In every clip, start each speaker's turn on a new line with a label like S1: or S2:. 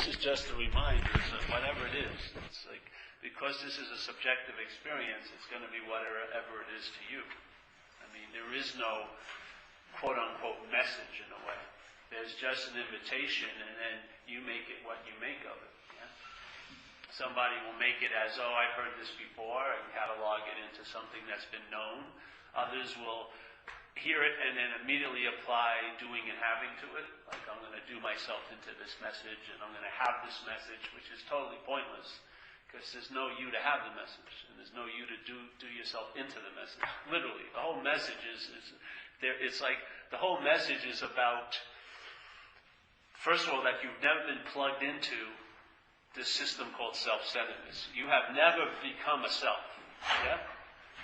S1: this is just a reminder, so whatever it is, it's like, because this is a subjective experience, it's going to be whatever it is to you. I mean, there is no quote-unquote message in a way. There's just an invitation, and then you make it what you make of it. Yeah? Somebody will make it as, oh, I've heard this before, and catalog it into something that's been known. Others will hear it and then immediately apply doing and having to it. Like, I'm going to do myself into this message, and I'm going to have this message, which is totally pointless, because there's no you to have the message, and there's no you to do yourself into the message. Literally, the whole message is there. It's like the whole message is about, first of all, that you've never been plugged into this system called self-centeredness. You have never become a self. Yeah?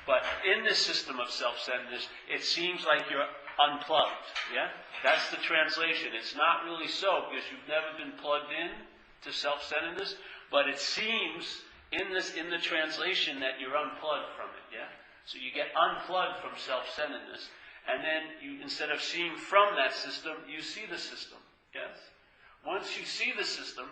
S1: But in this system of self-centeredness, it seems like you're unplugged. Yeah? That's the translation. It's not really so, because you've never been plugged in to self-centeredness, but it seems in the translation that you're unplugged from it. Yeah? So you get unplugged from self-centeredness, and then you, instead of seeing from that system, you see the system. Yes? Once you see the system,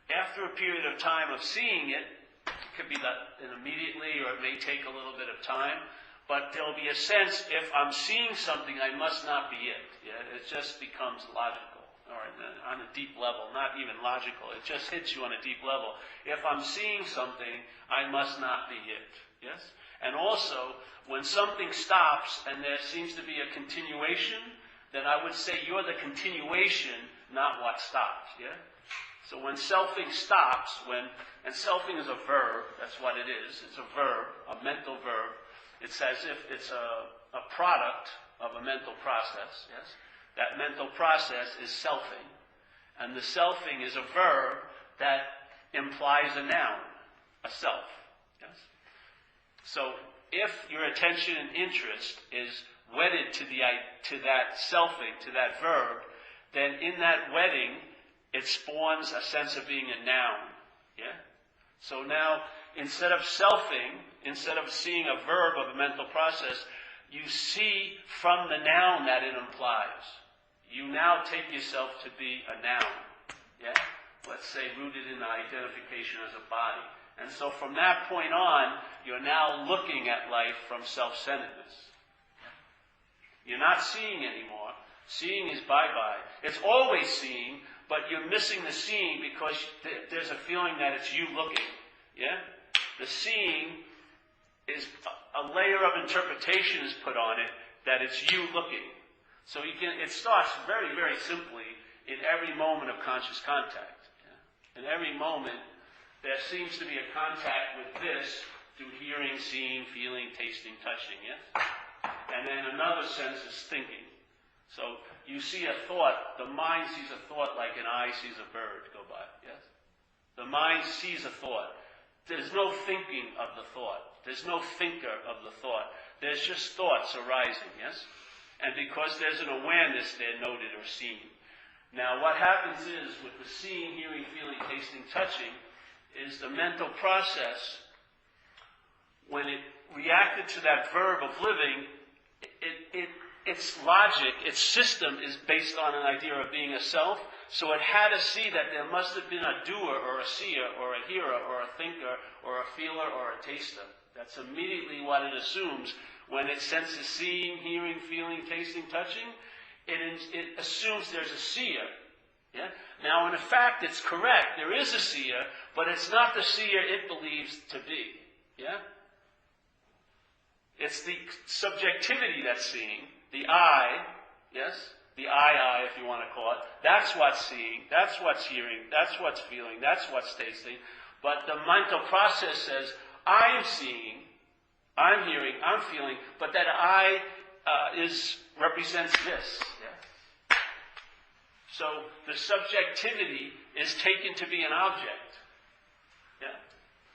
S1: after a period of time of seeing it, it could be that immediately, or it may take a little bit of time, but there'll be a sense, if I'm seeing something, I must not be it. Yeah? It just becomes logical, or on a deep level, not even logical. It just hits you on a deep level. If I'm seeing something, I must not be it. Yes? And also, when something stops and there seems to be a continuation, then I would say you're the continuation, not what stops. Yeah? So when selfing stops, and selfing is a verb, that's what it is. It's a verb, a mental verb. It's as if it's a product of a mental process. Yes? That mental process is selfing. And the selfing is a verb that implies a noun, a self. Yes? So if your attention and interest is wedded to that selfing, to that verb, then in that wedding, it spawns a sense of being a noun. Yeah? So now, instead of selfing, instead of seeing a verb of a mental process, you see from the noun that it implies. You now take yourself to be a noun. Yeah? Let's say rooted in the identification as a body. And so from that point on, you're now looking at life from self-centeredness. You're not seeing anymore. Seeing is bye-bye. It's always seeing, but you're missing the seeing because there's a feeling that it's you looking. Yeah? The seeing is a layer of interpretation is put on it that it's you looking. So it starts very, very simply in every moment of conscious contact. Yeah? In every moment, there seems to be a contact with this through hearing, seeing, feeling, tasting, touching. Yes? And then another sense is thinking. So you see a thought, the mind sees a thought like an eye sees a bird go by, yes? The mind sees a thought. There's no thinking of the thought. There's no thinker of the thought. There's just thoughts arising, yes? And because there's an awareness, they're noted or seen. Now what happens is, with the seeing, hearing, feeling, tasting, touching, is the mental process, when it reacted to that verb of living, its logic, its system is based on an idea of being a self, so it had to see that there must have been a doer or a seer or a hearer or a thinker or a feeler or a taster. That's immediately what it assumes when it senses seeing, hearing, feeling, tasting, touching. It assumes there's a seer. Yeah? Now, in fact, it's correct. There is a seer, but it's not the seer it believes to be. Yeah? It's the subjectivity that's seeing. The I, yes? The I, if you want to call it. That's what's seeing. That's what's hearing. That's what's feeling. That's what's tasting. But the mental process says, I'm seeing, I'm hearing, I'm feeling, but that I represents this. Yeah? So the subjectivity is taken to be an object. Yeah?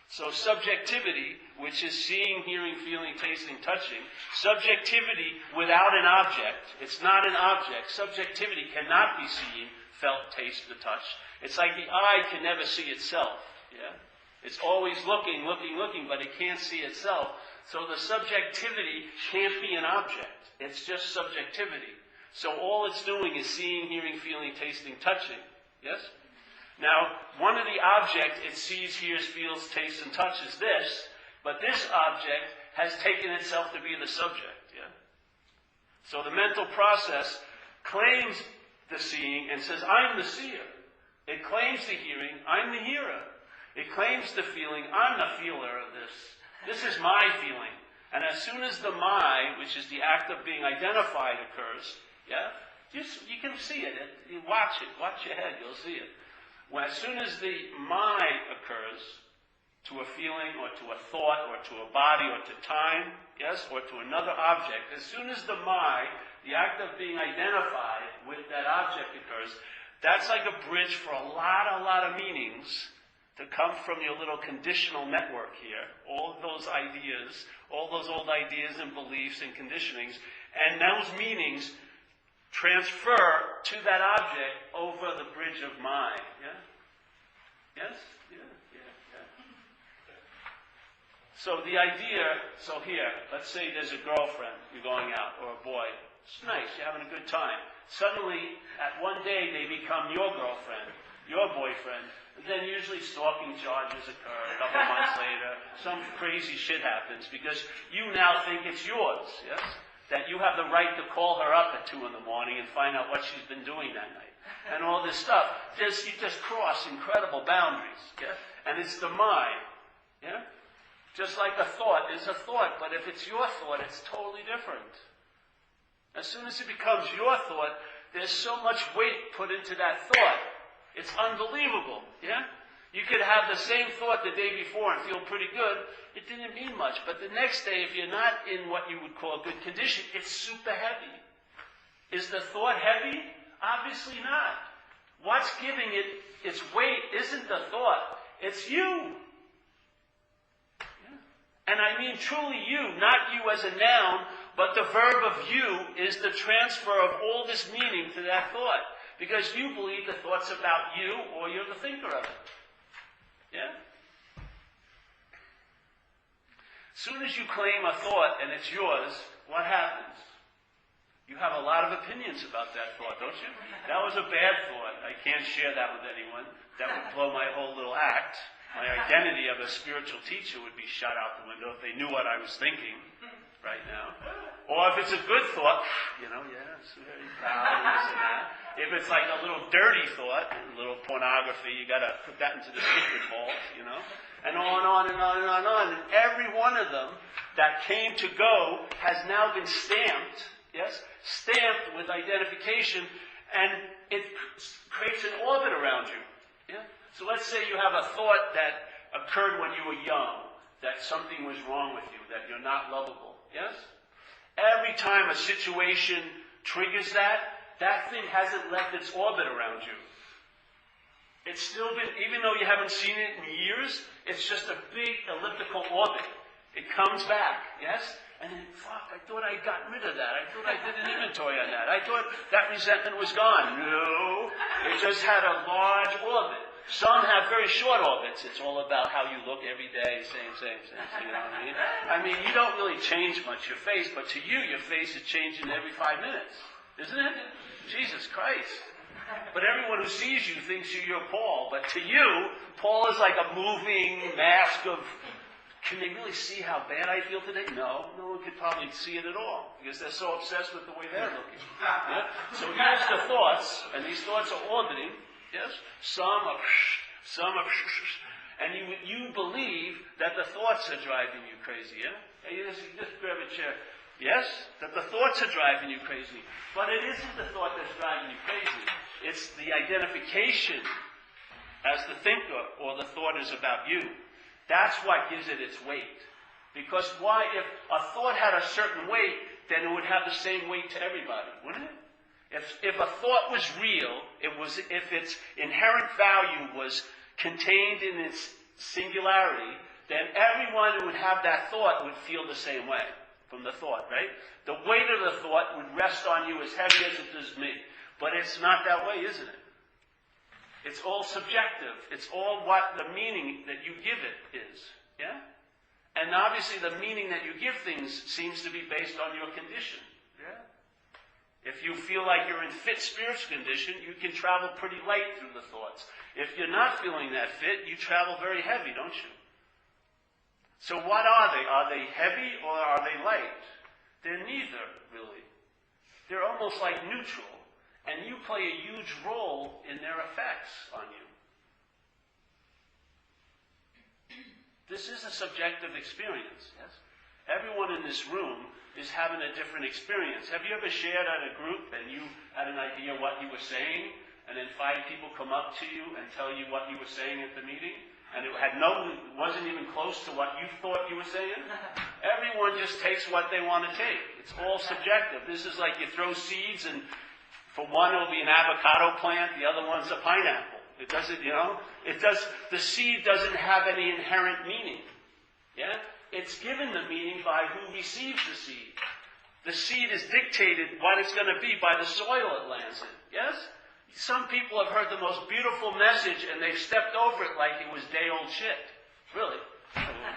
S1: So subjectivity, which is seeing, hearing, feeling, tasting, touching, subjectivity without an object, it's not an object. Subjectivity cannot be seen, felt, tasted, touched. It's like the eye can never see itself. Yeah? It's always looking, but it can't see itself. So the subjectivity can't be an object. It's just subjectivity. So all it's doing is seeing, hearing, feeling, tasting, touching. Yes? Now, one of the objects it sees, hears, feels, tastes, and touches this, but this object has taken itself to be the subject. Yeah? So the mental process claims the seeing and says, I'm the seer. It claims the hearing, I'm the hearer. It claims the feeling, I'm the feeler of this. This is my feeling. And as soon as the my, which is the act of being identified, occurs, yeah, you can see it. You watch your head, you'll see it. Well, as soon as the my occurs, to a feeling or to a thought or to a body or to time, yes, or to another object, as soon as the my, the act of being identified with that object occurs, that's like a bridge for a lot of meanings to come from your little conditional network here. All of those ideas, all those old ideas and beliefs and conditionings, and those meanings transfer to that object over the bridge of mind. Yeah? Yes? Yeah. So the idea, here, let's say there's a girlfriend you're going out, or a boy. It's nice, you're having a good time. Suddenly, at one day, they become your girlfriend, your boyfriend. And then usually stalking charges occur a couple of months later. Some crazy shit happens because you now think it's yours, yes? That you have the right to call her up at 2 in the morning and find out what she's been doing that night. And all this stuff. You just cross incredible boundaries, yeah? And it's the mind, yeah? Just like a thought is a thought, but if it's your thought, it's totally different. As soon as it becomes your thought, there's so much weight put into that thought. It's unbelievable, yeah? You could have the same thought the day before and feel pretty good. It didn't mean much. But the next day, if you're not in what you would call good condition, it's super heavy. Is the thought heavy? Obviously not. What's giving it its weight isn't the thought. It's you. And I mean truly you, not you as a noun, but the verb of you is the transfer of all this meaning to that thought. Because you believe the thought's about you, or you're the thinker of it. Yeah? As soon as you claim a thought and it's yours, what happens? You have a lot of opinions about that thought, don't you? That was a bad thought. I can't share that with anyone. That would blow my whole little act. My identity of a spiritual teacher would be shot out the window if they knew what I was thinking right now. Or if it's a good thought, it's very proud of this and that. If it's like a little dirty thought, a little pornography, you got to put that into the secret vault, and on and on and on and on. And every one of them that came to go has now been stamped, yes, stamped with identification, and it creates an orbit around you. Yeah. So let's say you have a thought that occurred when you were young, that something was wrong with you, that you're not lovable. Yes? Every time a situation triggers that thing hasn't left its orbit around you. It's still been, even though you haven't seen it in years, it's just a big elliptical orbit. It comes back, yes? And then, I thought I'd gotten rid of that. I thought I did an inventory on that. I thought that resentment was gone. No, it just had a large orbit. Some have very short orbits. It's all about how you look every day, same. You know what I mean? I mean, you don't really change much your face, but to you, your face is changing every 5 minutes. Isn't it? Jesus Christ. But everyone who sees you thinks you're Paul. But to you, Paul is like a moving mask of, can they really see how bad I feel today? No one could probably see it at all, because they're so obsessed with the way they're looking. Yeah? So here's the thoughts, and these thoughts are orbiting. Yes? Some are, and you believe that the thoughts are driving you crazy, yeah? You just grab a chair. Yes? That the thoughts are driving you crazy. But it isn't the thought that's driving you crazy. It's the identification as the thinker, or the thought is about you. That's what gives it its weight. Because why? If a thought had a certain weight, then it would have the same weight to everybody, wouldn't it? If a thought was real, if its inherent value was contained in its singularity, then everyone who would have that thought would feel the same way from the thought, right? The weight of the thought would rest on you as heavy as it does me. But it's not that way, isn't it? It's all subjective. It's all what the meaning that you give it is. Yeah? And obviously the meaning that you give things seems to be based on your condition. Yeah? If you feel like you're in fit spiritual condition, you can travel pretty light through the thoughts. If you're not feeling that fit, you travel very heavy, don't you? So what are they? Are they heavy or are they light? They're neither, really. They're almost like neutral. And you play a huge role in their effects on you. This is a subjective experience, yes? Everyone in this room is having a different experience. Have you ever shared at a group and you had an idea what you were saying, and then 5 people come up to you and tell you what you were saying at the meeting, and it wasn't even close to what you thought you were saying? Everyone just takes what they want to take. It's all subjective. This is like you throw seeds, and for one it'll be an avocado plant, the other one's a pineapple. It doesn't, the seed doesn't have any inherent meaning. Yeah? It's given the meaning by who receives the seed. The seed is dictated what it's going to be by the soil it lands in. Yes? Some people have heard the most beautiful message and they've stepped over it like it was day-old shit. Really.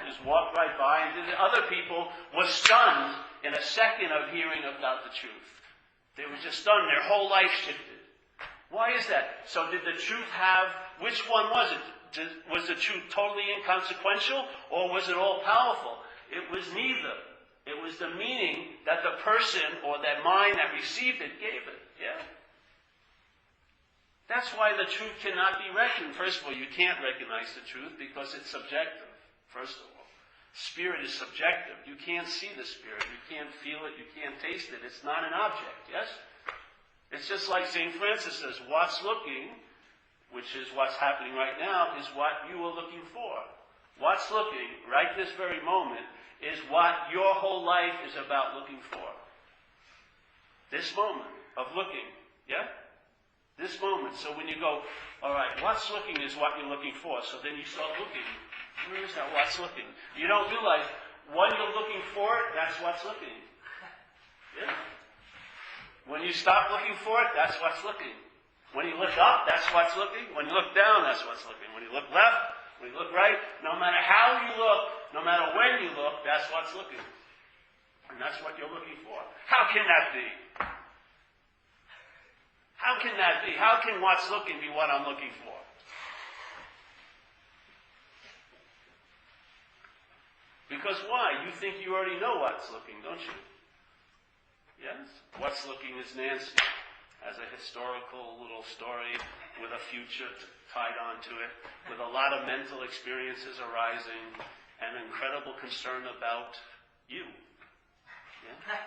S1: Just walked right by. And other people were stunned in a second of hearing about the truth. They were just stunned. Their whole life shifted. Why is that? So did the truth have, which one was it? Was the truth totally inconsequential or was it all powerful? It was neither. It was the meaning that the person or that mind that received it gave it. Yeah? That's why the truth cannot be reckoned. First of all, you can't recognize the truth because it's subjective. First of all. Spirit is subjective. You can't see the spirit. You can't feel it. You can't taste it. It's not an object. Yes? It's just like St. Francis says, what's looking, which is what's happening right now, is what you are looking for. What's looking, right this very moment, is what your whole life is about looking for. This moment of looking. Yeah? This moment. So when you go, all right, what's looking is what you're looking for. So then you start looking. Where is that what's looking? You don't realize when you're looking for it, that's what's looking. Yeah? When you stop looking for it, that's what's looking. When you look up, that's what's looking. When you look down, that's what's looking. When you look left, when you look right, no matter how you look, no matter when you look, that's what's looking. And that's what you're looking for. How can that be? How can that be? How can what's looking be what I'm looking for? Because why? You think you already know what's looking, don't you? Yes? What's looking is Nancy, as a historical little story with a future tied onto it, with a lot of mental experiences arising, and incredible concern about you. Yeah?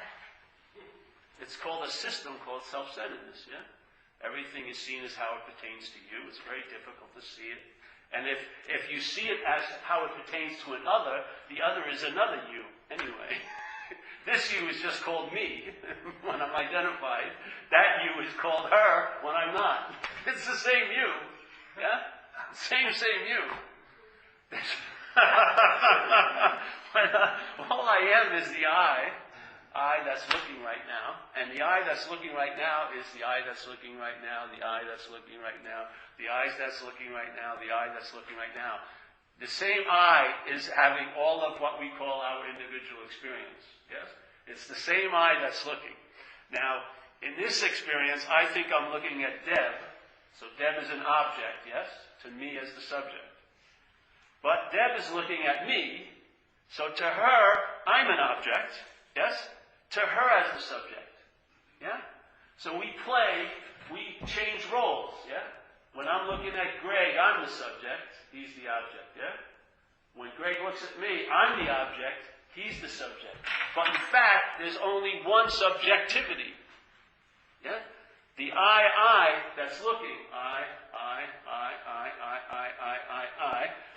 S1: It's called a system called self-centeredness. Yeah? Everything is seen as how it pertains to you. It's very difficult to see it. And if you see it as how it pertains to another, the other is another you anyway. This you is just called me when I'm identified. That you is called her when I'm not. It's the same you. Yeah? Same you. All I am is the I that's looking right now. And the I that's looking right now is the I that's looking right now, the I that's looking right now, the eyes that's looking right now, the I that's looking right now. The same I is having all of what we call our individual experience. Yes? It's the same I that's looking. Now, in this experience, I think I'm looking at Deb. So Deb is an object, yes? To me as the subject. But Deb is looking at me. So to her, I'm an object. Yes? To her as the subject. Yeah? So we change roles. Yeah? When I'm looking at Greg, I'm the subject. He's the object. Yeah? When Greg looks at me, I'm the object. He's the subject. But in fact, there's only one subjectivity. Yeah? The I that's looking. I.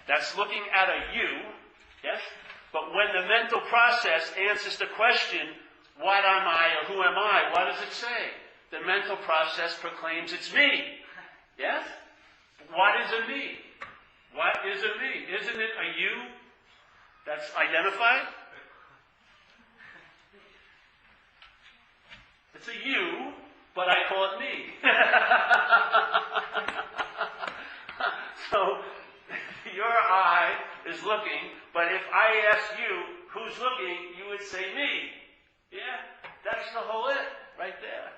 S1: That's looking at a you. Yes? But when the mental process answers the question, what am I or who am I? What does it say? The mental process proclaims it's me. Yes? What is a me? What is a me? Isn't it a you that's identified? It's a you, but I call it me. So, your I is looking, but if I ask you who's looking, you would say me. Yeah? That's the whole it, right there.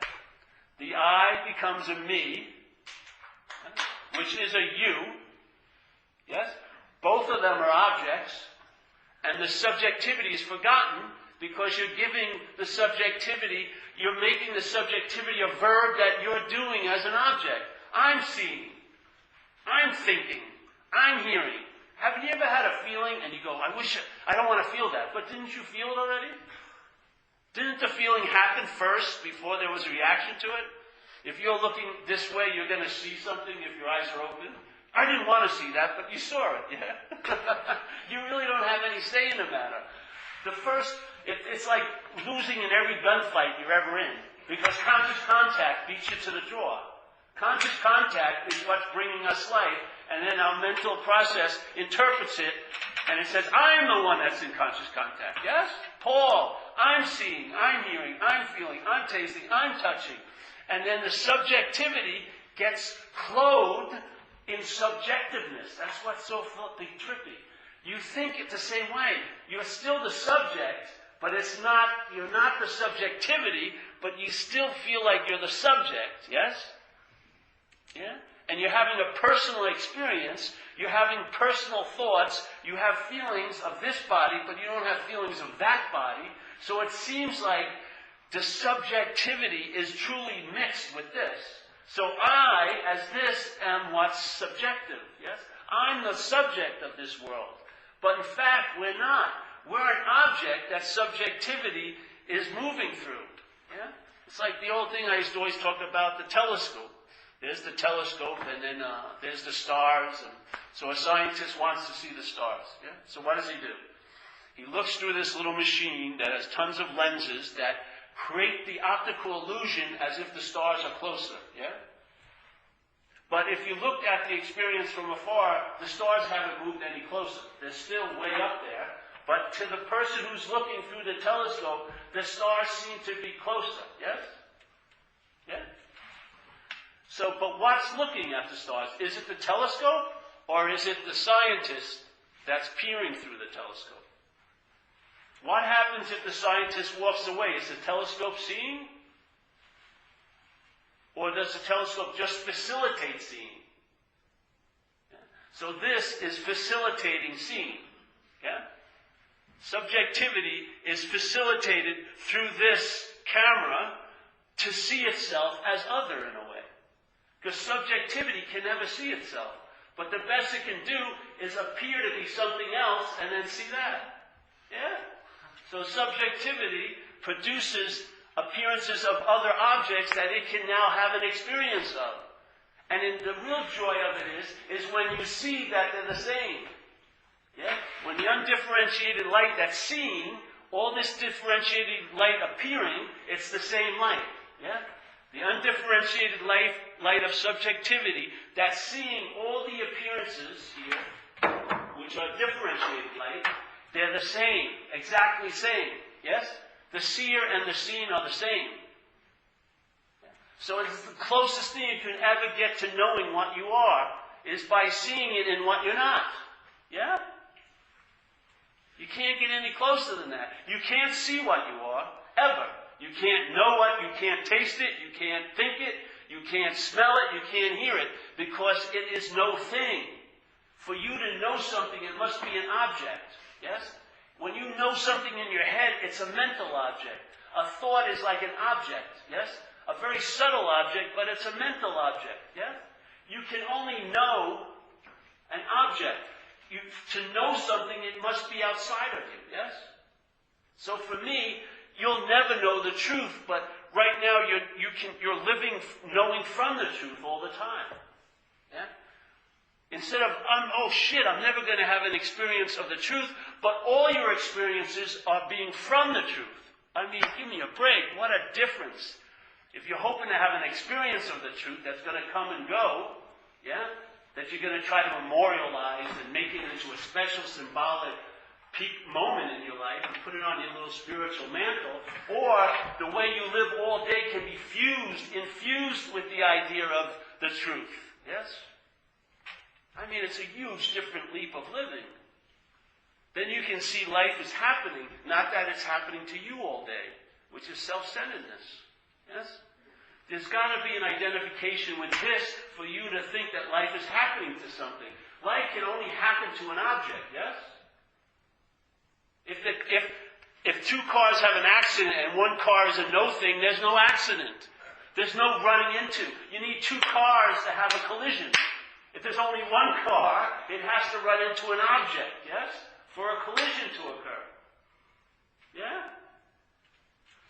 S1: The I becomes a me, which is a you. Yes? Both of them are objects, and the subjectivity is forgotten because you're giving the subjectivity, you're making the subjectivity a verb that you're doing as an object. I'm seeing, I'm thinking, I'm hearing. Have you ever had a feeling and you go, I don't want to feel that, but didn't you feel it already? Didn't the feeling happen first before there was a reaction to it? If you're looking this way, you're going to see something if your eyes are open. I didn't want to see that, but you saw it, yeah? You really don't have any say in the matter. It's like losing in every gunfight you're ever in, because conscious contact beats you to the draw. Conscious contact is what's bringing us life, and then our mental process interprets it, and it says, I'm the one that's in conscious contact, yes? Paul, I'm seeing, I'm hearing, I'm feeling, I'm tasting, I'm touching. And then the subjectivity gets clothed in subjectiveness. That's what's so trippy. You think it the same way. You're still the subject, but you're not the subjectivity, but you still feel like you're the subject, yes? Yeah? And you're having a personal experience, you're having personal thoughts, you have feelings of this body, but you don't have feelings of that body. So it seems like the subjectivity is truly mixed with this. So I, as this, am what's subjective, yes? I'm the subject of this world. But in fact, we're not. We're an object that subjectivity is moving through. Yeah? It's like the old thing I used to always talk about, the telescope. There's the telescope, and then there's the stars. And so a scientist wants to see the stars. Yeah? So what does he do? He looks through this little machine that has tons of lenses that create the optical illusion as if the stars are closer. Yeah? But if you looked at the experience from afar, the stars haven't moved any closer. They're still way up there. But to the person who's looking through the telescope, the stars seem to be closer. Yes? Yeah? So, but what's looking at the stars? Is it the telescope, or is it the scientist that's peering through the telescope? What happens if the scientist walks away? Is the telescope seeing? Or does the telescope just facilitate seeing? Yeah. So this is facilitating seeing. Yeah? Subjectivity is facilitated through this camera to see itself as other in a way. Because subjectivity can never see itself. But the best it can do is appear to be something else and then see that. Yeah? So subjectivity produces appearances of other objects that it can now have an experience of. And the real joy of it is when you see that they're the same. Yeah? When the undifferentiated light that's seeing, all this differentiated light appearing, it's the same light. Yeah? The undifferentiated light of subjectivity that's seeing all the appearances here, which are differentiated light, they're the same, exactly same. Yes? The seer and the seen are the same. So it's the closest thing you can ever get to knowing what you are is by seeing it in what you're not. Yeah? You can't get any closer than that. You can't see what you are, ever. You can't know it, you can't taste it, you can't think it, you can't smell it, you can't hear it, because it is no thing. For you to know something, it must be an object. Yes? When you know something in your head, it's a mental object. A thought is like an object. Yes? A very subtle object, but it's a mental object. Yes? You can only know an object. To know something, it must be outside of you. Yes? So for me, you'll never know the truth, but right now you're living knowing from the truth all the time. Yeah? Instead of, I'm never going to have an experience of the truth, but all your experiences are being from the truth. I mean, give me a break. What a difference. If you're hoping to have an experience of the truth that's going to come and go, yeah, that you're going to try to memorialize and make it into a special symbolic peak moment in your life and put it on your little spiritual mantle, or the way you live all day can be infused with the idea of the truth. Yes? I mean, it's a huge different leap of living. Then you can see life is happening, not that it's happening to you all day, which is self-centeredness. Yes? There's got to be an identification with this for you to think that life is happening to something. Life can only happen to an object, yes? If two cars have an accident and one car is a no thing, there's no accident. There's no running into. You need two cars to have a collision. If there's only one car, it has to run into an object, yes? For a collision to occur. Yeah?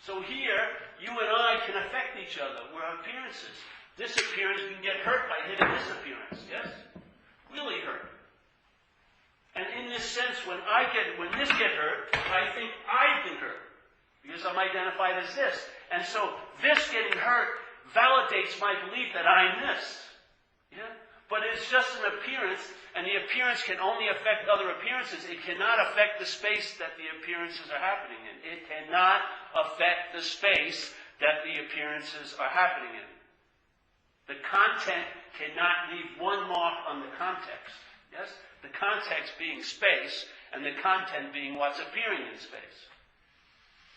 S1: So here, you and I can affect each other. We're appearances. This appearance can get hurt by hitting this appearance, yes? Really hurt. And in this sense, when this get hurt, I think I've been hurt. Because I'm identified as this. And so this getting hurt validates my belief that I'm this. Yeah? But it's just an appearance, and the appearance can only affect other appearances. It cannot affect the space that the appearances are happening in. It cannot affect the space that the appearances are happening in. The content cannot leave one mark on the context. Yes? The context being space, and the content being what's appearing in space.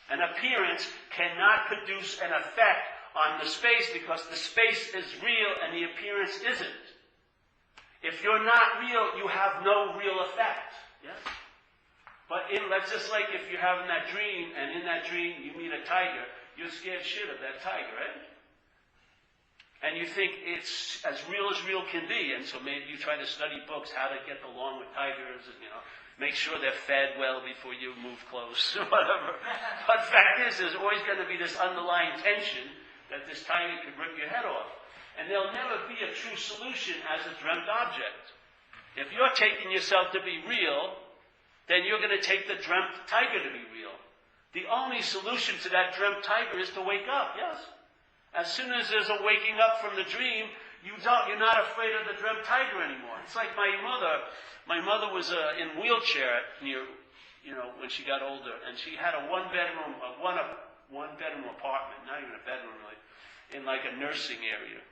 S1: An appearance cannot produce an effect on the space because the space is real and the appearance isn't. If you're not real, you have no real effect. Yes? But that's just like if you're having that dream, and in that dream you meet a tiger, you're scared shit of that tiger, right? And you think it's as real can be, and so maybe you try to study books, how to get along with tigers, and, make sure they're fed well before you move close, or whatever. But the fact is, there's always going to be this underlying tension that this tiger could rip your head off. And there'll never be a true solution as a dreamt object. If you're taking yourself to be real, then you're going to take the dreamt tiger to be real. The only solution to that dreamt tiger is to wake up, yes? As soon as there's a waking up from the dream, you're not afraid of the dreamt tiger anymore. It's like my mother. My mother was in a wheelchair when she got older, and she had a one-bedroom apartment, not even a bedroom really, in like a nursing area.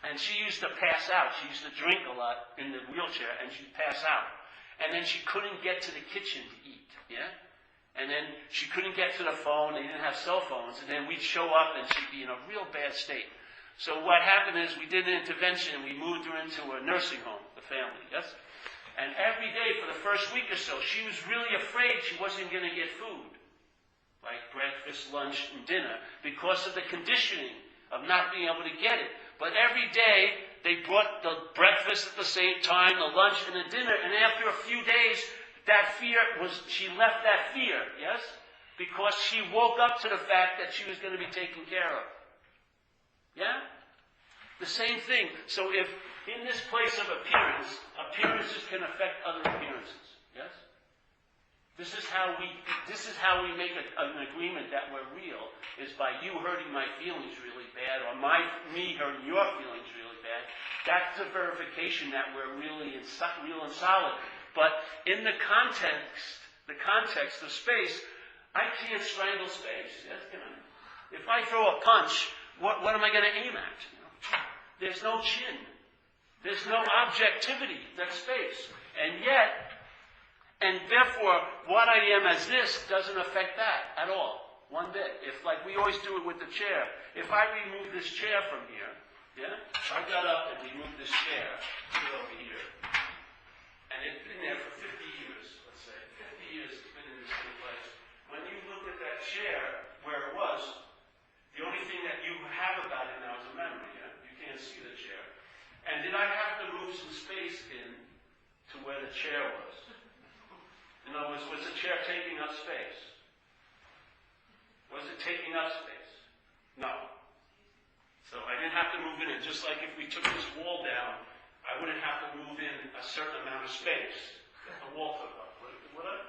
S1: And she used to pass out. She used to drink a lot in the wheelchair, and she'd pass out. And then she couldn't get to the kitchen to eat, yeah? And then she couldn't get to the phone. They didn't have cell phones. And then we'd show up, and she'd be in a real bad state. So what happened is we did an intervention, and we moved her into a nursing home, the family, yes? And every day for the first week or so, she was really afraid she wasn't going to get food, like breakfast, lunch, and dinner, because of the conditioning of not being able to get it. But every day, they brought the breakfast at the same time, the lunch and the dinner, and after a few days, she left that fear, yes? Because she woke up to the fact that she was going to be taken care of. Yeah? The same thing. So if in this place of appearances can affect other appearances, yes? This is how we make an agreement that we're real, is by you hurting my feelings really bad, or me hurting your feelings really bad. That's a verification that we're really real and solid. But in the context of space, I can't strangle space. Yes, can I? If I throw a punch, what am I going to aim at? There's no chin. There's no objectivity. That's space. And therefore, what I am as this doesn't affect that at all. One bit. If, like we always do it with the chair, if I remove this chair from here, yeah? I got up and removed this chair over here. And it's been there for 50 years, let's say. 50 years it's been in this same place. When you look at that chair where it was, the only thing that you have about it now is a memory, yeah? You can't see the chair. And did I have to move some space in to where the chair was? In other words, was the chair taking up space? Was it taking up space? No. So I didn't have to move it in. Just like if we took this wall down, I wouldn't have to move in a certain amount of space. The wall took up. Would I?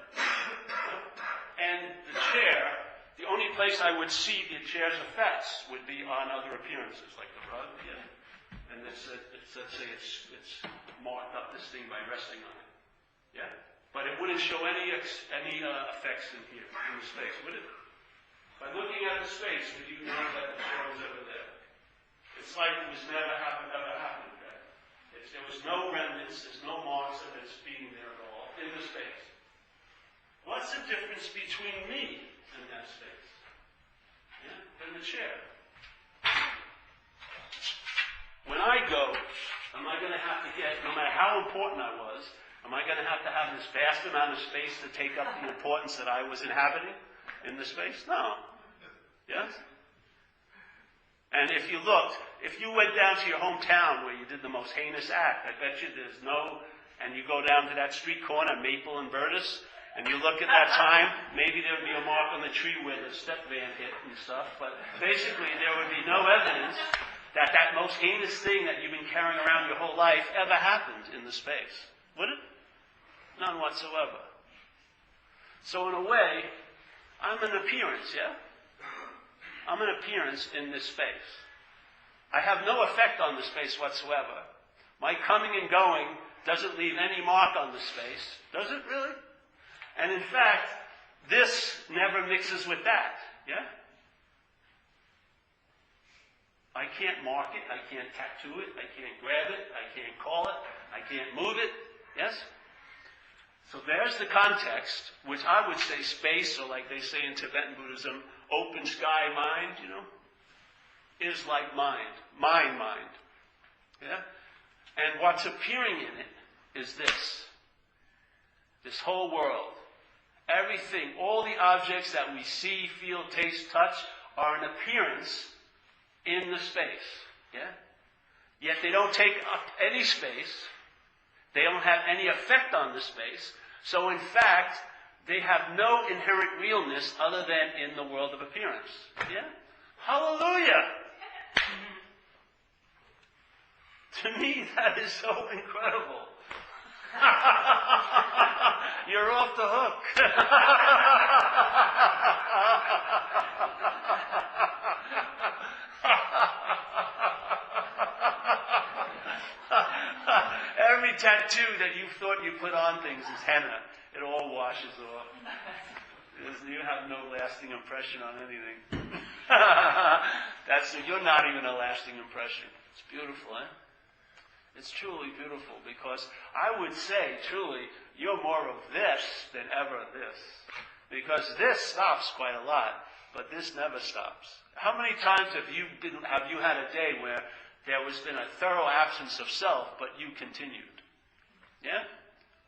S1: And the chair, the only place I would see the chair's effects would be on other appearances, like the rug, yeah. And let's say it's marked up this thing by resting on it, yeah. But it wouldn't show any effects in here, in the space, would it? By looking at the space, would you know that the chair was ever there? It's like it was ever happened, right? There was no remnants, there's no marks of its being there at all, in the space. What's the difference between me and that space? Yeah? And the chair? I go, am I going to have to get, no matter how important I was, am I going to have this vast amount of space to take up the importance that I was inhabiting in the space? No. Yes? And if you looked, if you went down to your hometown where you did the most heinous act, I bet you there's no, and you go down to that street corner, Maple and Burtis, and you look at that time, maybe there would be a mark on the tree where the step van hit and stuff, but basically there would be no evidence that that most heinous thing that you've been carrying around your whole life ever happened in the space. Would it? None whatsoever. So in a way, I'm an appearance, yeah? I'm an appearance in this space. I have no effect on the space whatsoever. My coming and going doesn't leave any mark on the space. Does it really? And in fact, this never mixes with that, yeah? I can't mark it, I can't tattoo it, I can't grab it, I can't call it, I can't move it, yes? So there's the context, which I would say space, or like they say in Tibetan Buddhism, open sky mind, is like mind. Mind. Yeah? And what's appearing in it is this. This whole world. Everything, all the objects that we see, feel, taste, touch, are an appearance in the space. Yeah? Yet they don't take up any space. They don't have any effect on the space. So in fact, they have no inherent realness other than in the world of appearance. Yeah? Hallelujah! To me, that is so incredible. You're off the hook. Every tattoo that you thought you put on things is henna. It all washes off. You have no lasting impression on anything. You're not even a lasting impression. It's beautiful, eh? It's truly beautiful because I would say, truly, you're more of this than ever this. Because this stops quite a lot, but this never stops. How many times have you had a day where there has been a thorough absence of self, but you continued? Yeah?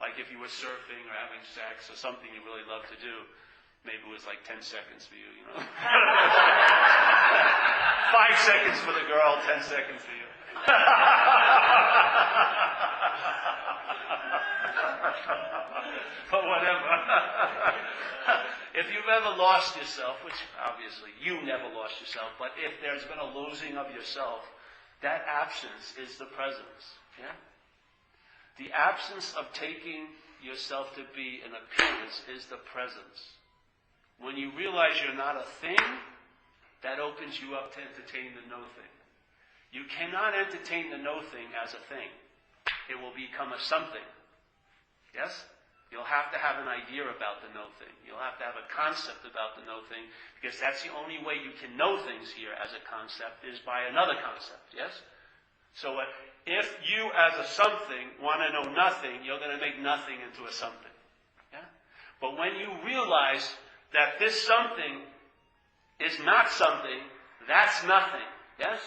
S1: Like if you were surfing or having sex or something you really love to do. Maybe it was like 10 seconds for you, 5 seconds for the girl, 10 seconds for you. But whatever. If you've ever lost yourself, which obviously you never lost yourself, but if there's been a losing of yourself, that absence is the presence. Yeah? The absence of taking yourself to be an appearance is the presence. When you realize you're not a thing, that opens you up to entertain the no thing. You cannot entertain the no thing as a thing. It will become a something. Yes? You'll have to have an idea about the no thing. You'll have to have a concept about the no thing, because that's the only way you can know things here as a concept is by another concept. Yes? So if you as a something want to know nothing, you're going to make nothing into a something. Yeah? But when you realize that this something is not something, that's nothing. Yes?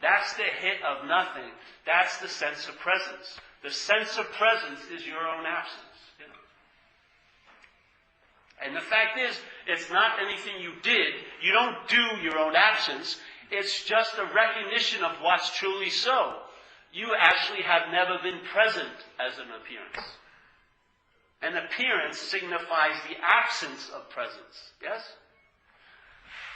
S1: That's the hit of nothing. That's the sense of presence. The sense of presence is your own absence. And the fact is, it's not anything you did. You don't do your own absence. It's just a recognition of what's truly so. You actually have never been present as an appearance. An appearance signifies the absence of presence. Yes?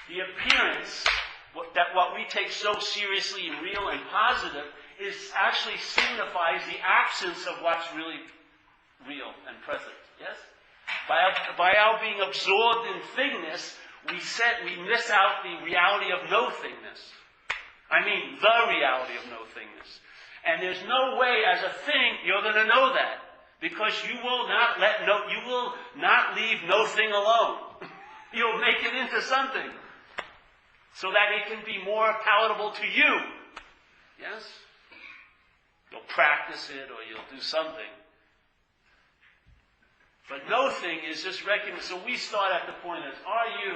S1: The appearance, what we take so seriously and real and positive, is actually signifies the absence of what's really real and present. Yes? By our being absorbed in thingness, we miss out the reality of no thingness. I mean, the reality of no thingness. And there's no way as a thing you're going to know that, because you will not leave no thing alone. You'll make it into something so that it can be more palatable to you. Yes? You'll practice it or you'll do something. But no thing is just recognized. So we start at the point as, are you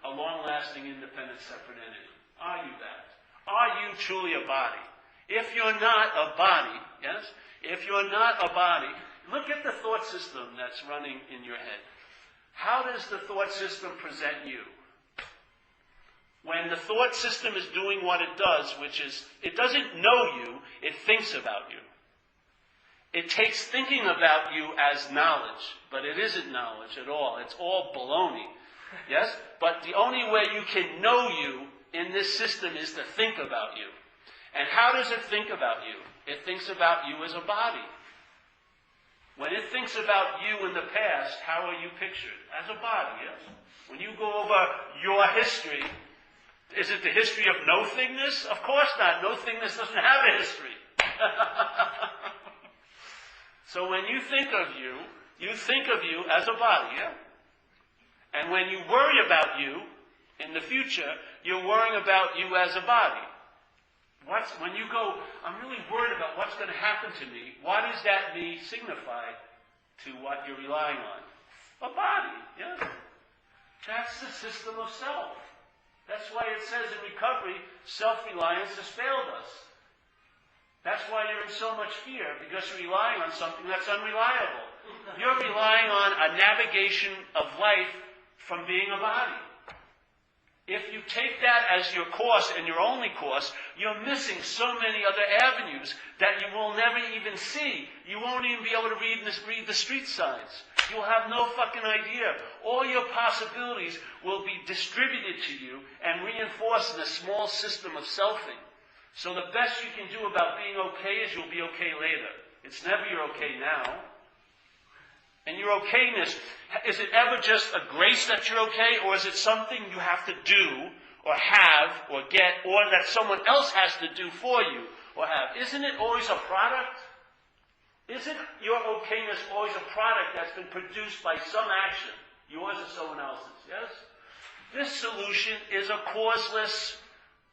S1: a long-lasting, independent, separate entity? Are you that? Are you truly a body? If you're not a body, yes? If you're not a body, look at the thought system that's running in your head. How does the thought system present you? When the thought system is doing what it does, which is, it doesn't know you, it thinks about you. It takes thinking about you as knowledge, but it isn't knowledge at all. It's all baloney. Yes? But the only way you can know you in this system is to think about you. And how does it think about you? It thinks about you as a body. When it thinks about you in the past, how are you pictured? As a body, yes? When you go over your history, is it the history of no-thingness? Of course not. No-thingness doesn't have a history. So when you think of you as a body, yeah? And when you worry about you in the future, you're worrying about you as a body. When you go, I'm really worried about what's going to happen to me, what does that me signify to what you're relying on? A body, yes? That's the system of self. That's why it says in recovery, self-reliance has failed us. That's why you're in so much fear, because you're relying on something that's unreliable. You're relying on a navigation of life from being a body. If you take that as your course and your only course, you're missing so many other avenues that you will never even see. You won't even be able to read the street signs. You'll have no fucking idea. All your possibilities will be distributed to you and reinforced in a small system of selfing. So the best you can do about being okay is you'll be okay later. It's never you're okay now. And your okayness, is it ever just a grace that you're okay, or is it something you have to do, or have, or get, or that someone else has to do for you, or have? Isn't it always a product? Isn't your okayness always a product that's been produced by some action, yours or someone else's, yes? This solution is a causeless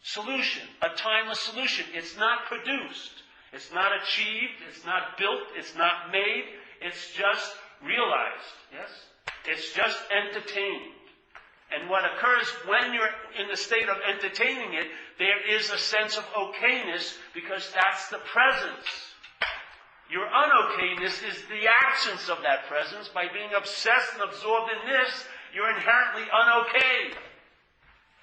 S1: solution, a timeless solution. It's not produced. It's not achieved. It's not built. It's not made. It's just realized, yes? It's just entertained. And what occurs when you're in the state of entertaining it, there is a sense of okayness because that's the presence. Your unokayness is the absence of that presence. By being obsessed and absorbed in this, you're inherently unokay.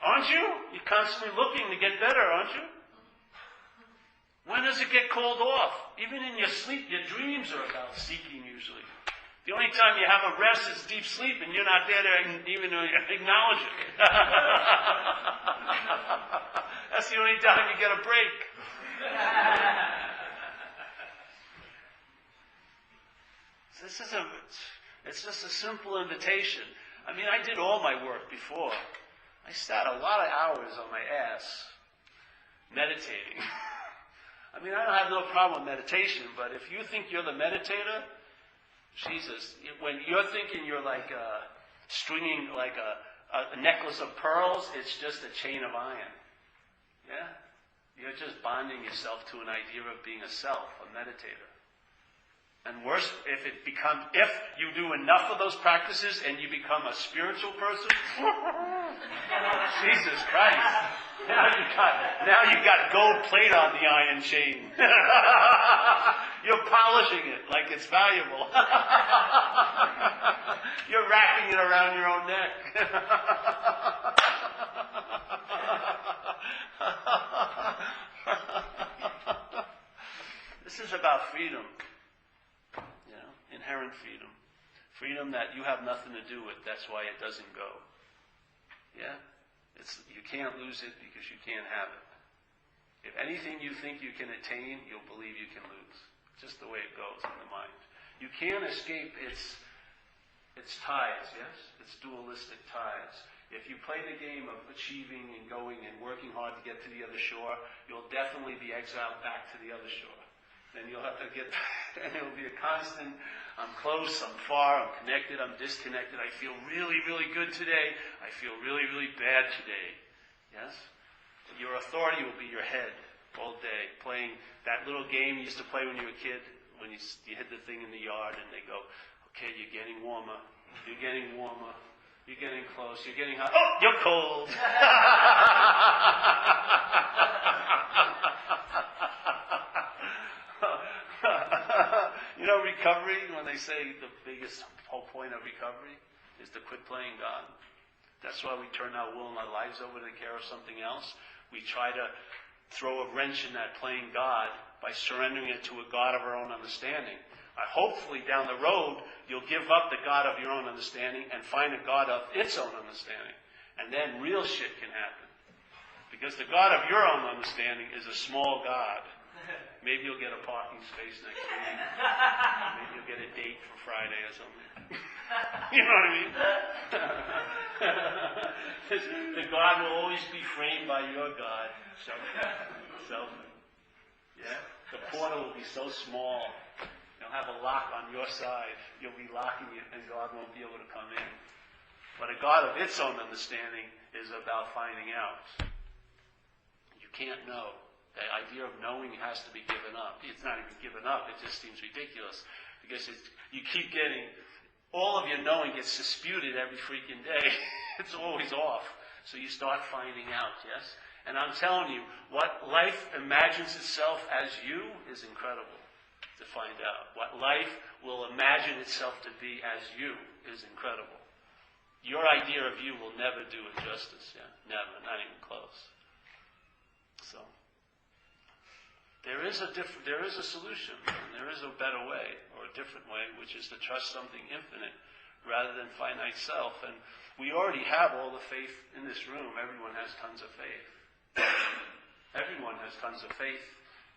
S1: Aren't you? You're constantly looking to get better, aren't you? When does it get called off? Even in your sleep, your dreams are about seeking usually. The only time you have a rest is deep sleep, and you're not there to even acknowledge it. That's the only time you get a break. It's just a simple invitation. I mean, I did all my work before. I sat a lot of hours on my ass meditating. I mean, I don't have no problem with meditation, but if you think you're the meditator, Jesus, when you're thinking you're like stringing like a necklace of pearls, it's just a chain of iron. Yeah? You're just bonding yourself to an idea of being a self, a meditator. And worse, if you do enough of those practices and you become a spiritual person, Jesus Christ. Now you got gold plate on the iron chain. You're polishing it like it's valuable. You're wrapping it around your own neck. This is about freedom. Inherent freedom. Freedom that you have nothing to do with. That's why it doesn't go. Yeah? You can't lose it because you can't have it. If anything you think you can attain, you'll believe you can lose. It's just the way it goes in the mind. You can't escape its ties, yes? Its dualistic ties. If you play the game of achieving and going and working hard to get to the other shore, you'll definitely be exiled back to the other shore. Then you'll have to and it'll be a constant, I'm close, I'm far, I'm connected, I'm disconnected, I feel really, really good today, I feel really, really bad today. Yes? Your authority will be your head all day, playing that little game you used to play when you were a kid, when you hit the thing in the yard and they go, okay, you're getting warmer, you're getting warmer, you're getting close, you're getting hot, oh, you're cold. know recovery, when they say the biggest whole point of recovery is to quit playing God. That's why we turn our will and our lives over to the care of something else. We try to throw a wrench in that playing God by surrendering it to a God of our own understanding. Hopefully down the road, you'll give up the God of your own understanding and find a God of its own understanding. And then real shit can happen. Because the God of your own understanding is a small God. Maybe you'll get a parking space next week. Maybe you'll get a date for Friday or something. You know what I mean? The God will always be framed by your God. Self. Yeah? The portal will be so small. You'll have a lock on your side. You'll be locking it, and God won't be able to come in. But a God of its own understanding is about finding out. You can't know. The idea of knowing has to be given up. It's not even given up. It just seems ridiculous. Because you keep getting, all of your knowing gets disputed every freaking day. It's always off. So you start finding out, yes? And I'm telling you, what life imagines itself as you is incredible to find out. What life will imagine itself to be as you is incredible. Your idea of you will never do it justice, yeah? Never, not even close. So, there is a solution, and there is a better way, or a different way, which is to trust something infinite rather than finite self. And we already have all the faith in this room. Everyone has tons of faith. Everyone has tons of faith.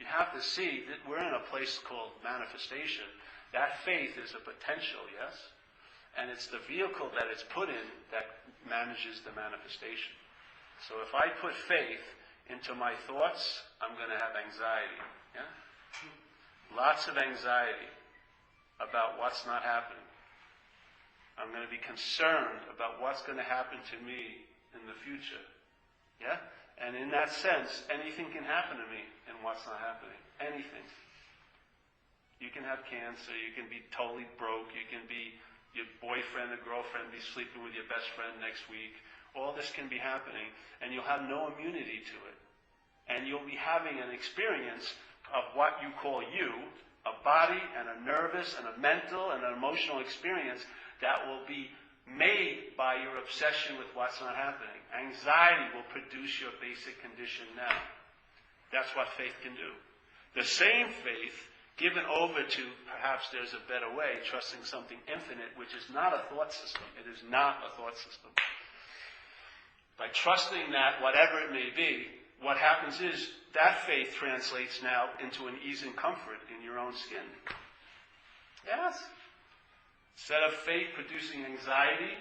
S1: You have to see that we're in a place called manifestation. That faith is a potential, yes? And it's the vehicle that it's put in that manages the manifestation. So if I put faith into my thoughts, I'm going to have anxiety. Yeah? Lots of anxiety about what's not happening. I'm going to be concerned about what's going to happen to me in the future. Yeah? And in that sense, anything can happen to me in what's not happening. Anything. You can have cancer, you can be totally broke, you can be, your boyfriend or girlfriend be sleeping with your best friend next week. All this can be happening, and you'll have no immunity to it. And you'll be having an experience of what you call you, a body and a nervous and a mental and an emotional experience that will be made by your obsession with what's not happening. Anxiety will produce your basic condition now. That's what faith can do. The same faith given over to, perhaps there's a better way, trusting something infinite, which is not a thought system. It is not a thought system. By trusting that, whatever it may be, what happens is that faith translates now into an ease and comfort in your own skin. Yes? Instead of faith producing anxiety,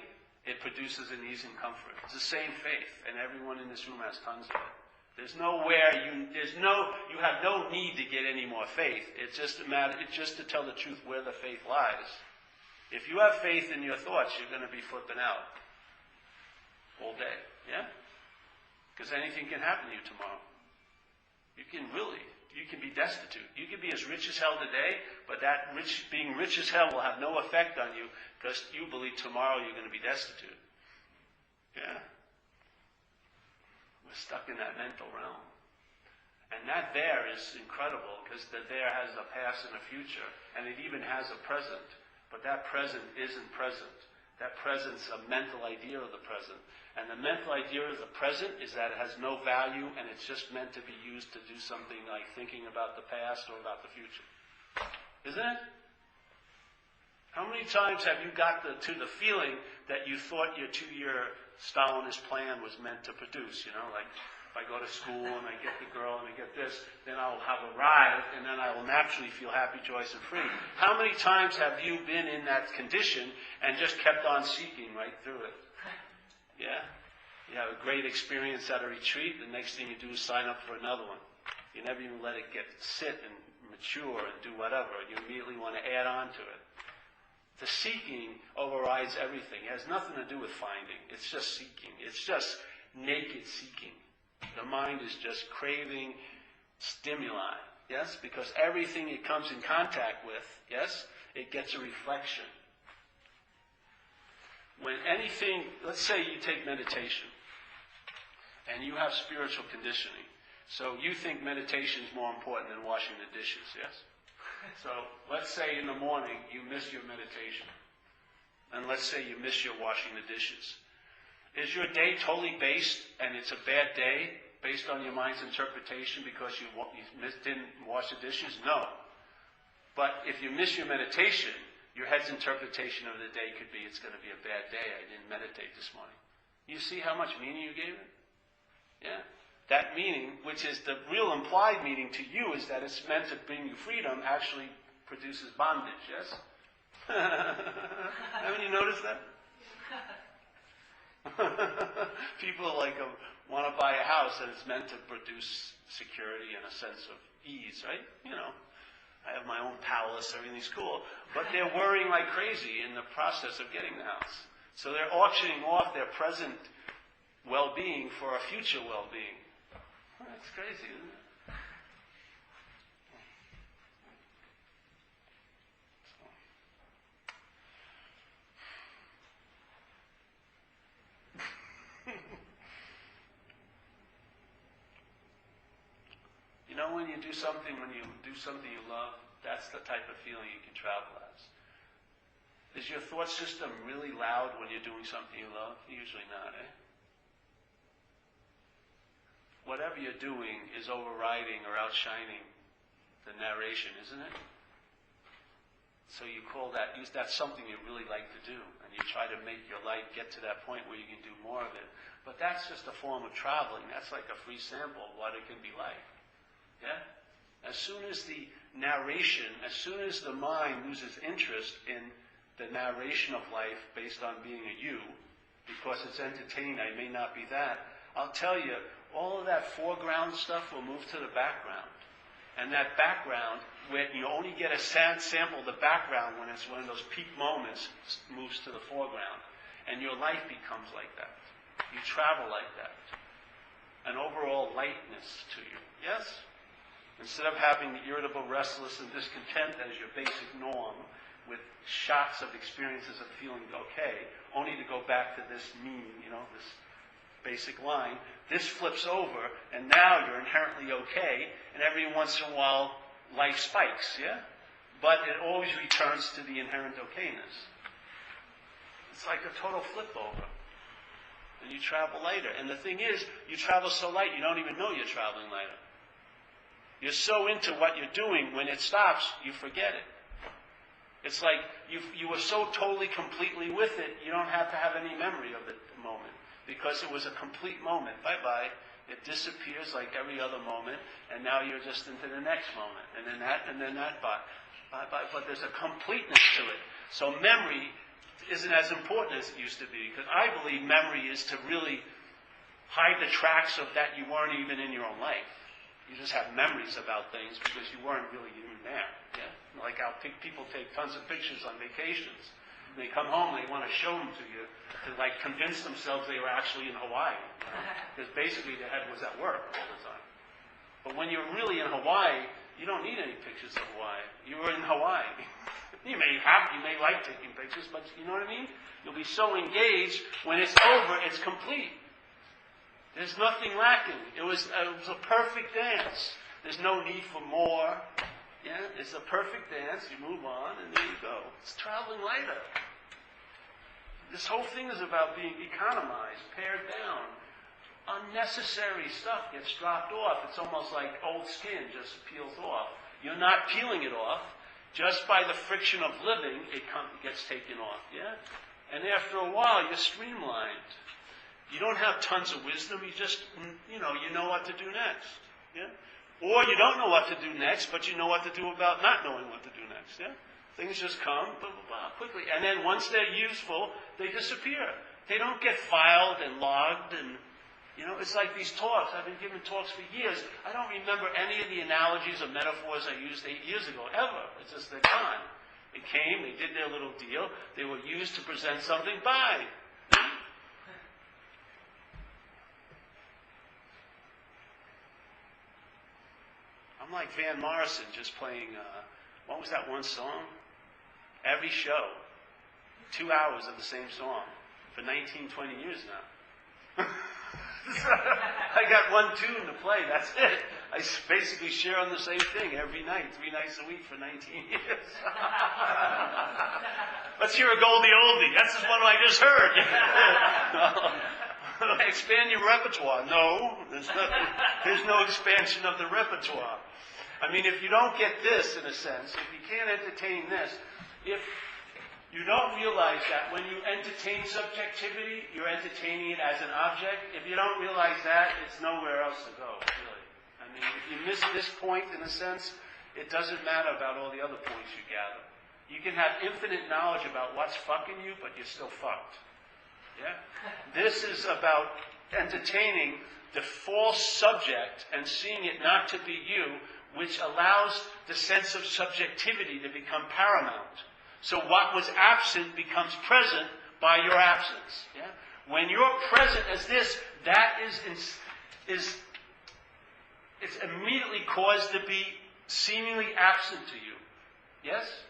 S1: it produces an ease and comfort. It's the same faith, and everyone in this room has tons of it. You have no need to get any more faith. It's just to tell the truth where the faith lies. If you have faith in your thoughts, you're going to be flipping out all day, yeah? Because anything can happen to you tomorrow. You can be destitute. You can be as rich as hell today, but being rich as hell will have no effect on you because you believe tomorrow you're going to be destitute. Yeah? We're stuck in that mental realm. And that there is incredible because the there has a past and a future, and it even has a present. But that present isn't present. That present's a mental idea of the present. And the mental idea of the present is that it has no value and it's just meant to be used to do something like thinking about the past or about the future. Isn't it? How many times have you got to the feeling that you thought your 2-year Stalinist plan was meant to produce? You know, like if I go to school and I get the girl and I get this, then I'll have arrived and then I will naturally feel happy, joyous, and free. How many times have you been in that condition and just kept on seeking right through it? Yeah? You have a great experience at a retreat, the next thing you do is sign up for another one. You never even let it sit and mature and do whatever. You immediately want to add on to it. The seeking overrides everything. It has nothing to do with finding. It's just seeking. It's just naked seeking. The mind is just craving stimuli. Yes? Because everything it comes in contact with, yes, it gets a reflection. When anything, let's say you take meditation, and you have spiritual conditioning. So you think meditation is more important than washing the dishes, yes? So let's say in the morning you miss your meditation. And let's say you miss your washing the dishes. Is your day totally based, and it's a bad day, based on your mind's interpretation because you didn't wash the dishes? No. But if you miss your meditation, your head's interpretation of the day could be, it's going to be a bad day. I didn't meditate this morning. You see how much meaning you gave it? Yeah. That meaning, which is the real implied meaning to you, is that it's meant to bring you freedom, actually produces bondage, yes? Haven't you noticed that? People want to buy a house and it's meant to produce security and a sense of ease, right? I have my own palace, everything's cool. But they're worrying like crazy in the process of getting the house. So they're auctioning off their present well-being for a future well-being. That's crazy, isn't it? When you do something you love, that's the type of feeling you can travel as. Is your thought system really loud when you're doing something you love? Usually not, eh? Whatever you're doing is overriding or outshining the narration, isn't it? So you call that's something you really like to do, and you try to make your life get to that point where you can do more of it. But that's just a form of traveling. That's like a free sample of what it can be like. Yeah? As soon as the narration, as soon as the mind loses interest in the narration of life based on being a you, because it's entertaining, I may not be that, I'll tell you, all of that foreground stuff will move to the background. And that background, when you only get a sample of the background when it's one of those peak moments, moves to the foreground. And your life becomes like that. You travel like that. An overall lightness to you. Yes? Instead of having the irritable, restless, and discontent as your basic norm, with shots of experiences of feeling okay, only to go back to this mean, this basic line, this flips over, and now you're inherently okay, and every once in a while, life spikes, yeah? But it always returns to the inherent okayness. It's like a total flip over. And you travel lighter. And the thing is, you travel so light, you don't even know you're traveling lighter. You're so into what you're doing, when it stops, you forget it. It's like you were so totally, completely with it, you don't have to have any memory of the moment. Because it was a complete moment. Bye-bye. It disappears like every other moment, and now you're just into the next moment. And then that, bye-bye. But there's a completeness to it. So memory isn't as important as it used to be, because I believe memory is to really hide the tracks of that you weren't even in your own life. You just have memories about things because you weren't really even there. Yeah? Like how people take tons of pictures on vacations. They come home, they want to show them to you to convince themselves they were actually in Hawaii. Because basically their head was at work all the time. But when you're really in Hawaii, you don't need any pictures of Hawaii. You were in Hawaii. You may like taking pictures, but you know what I mean? You'll be so engaged, when it's over, it's complete. There's nothing lacking. It was a perfect dance. There's no need for more. Yeah, it's a perfect dance. You move on, and there you go. It's traveling lighter. This whole thing is about being economized, pared down. Unnecessary stuff gets dropped off. It's almost like old skin just peels off. You're not peeling it off. Just by the friction of living, it gets taken off. Yeah, and after a while, you're streamlined. You don't have tons of wisdom. You just, you know what to do next. Yeah? Or you don't know what to do next, but you know what to do about not knowing what to do next. Yeah? Things just come, blah, blah, blah, quickly. And then once they're useful, they disappear. They don't get filed and logged. And, it's like these talks. I've been giving talks for years. I don't remember any of the analogies or metaphors I used 8 years ago, ever. It's just they're gone. They came, they did their little deal. They were used to present something. Bye. I'm like Van Morrison just playing, what was that one song? Every show. 2 hours of the same song for 19, 20 years now. I got one tune to play, that's it. I basically share on the same thing every night, 3 nights a week for 19 years. Let's hear a Goldie Oldie. That's just one I just heard. Expand your repertoire. No, there's no expansion of the repertoire. I mean, if you don't get this, in a sense, if you can't entertain this, if you don't realize that when you entertain subjectivity, you're entertaining it as an object. If you don't realize that, it's nowhere else to go, really. I mean, if you miss this point, in a sense, it doesn't matter about all the other points you gather. You can have infinite knowledge about what's fucking you, but you're still fucked. Yeah? This is about entertaining the false subject and seeing it not to be you, which allows the sense of subjectivity to become paramount. So what was absent becomes present by your absence. Yeah? When you're present as this, that is it's immediately caused to be seemingly absent to you. Yes?